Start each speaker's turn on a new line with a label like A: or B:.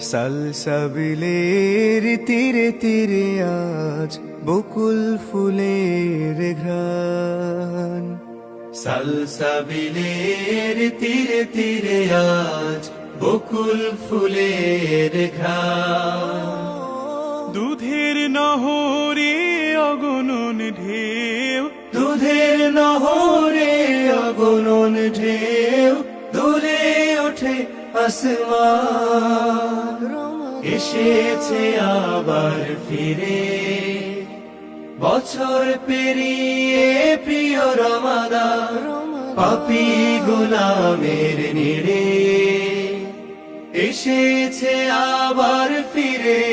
A: সালসাবিলের তীরে তীরে আজ বকুল ফুলের ঘ্রাণ, সালসাবিলের তীরে তীরে আজ বকুল ফুলের ঘ্রাণ।
B: দুধের নহরে অগণন ঢেউ,
A: দুধের নহরে অগণন ঢেউ, দুলে ওঠে আসমান। এসেছে আবার ফিরে বছর পেরিয়ে প্রিয় রমাদান, পাপী গোলামের নিড়ে এসেছে আবার ফিরে।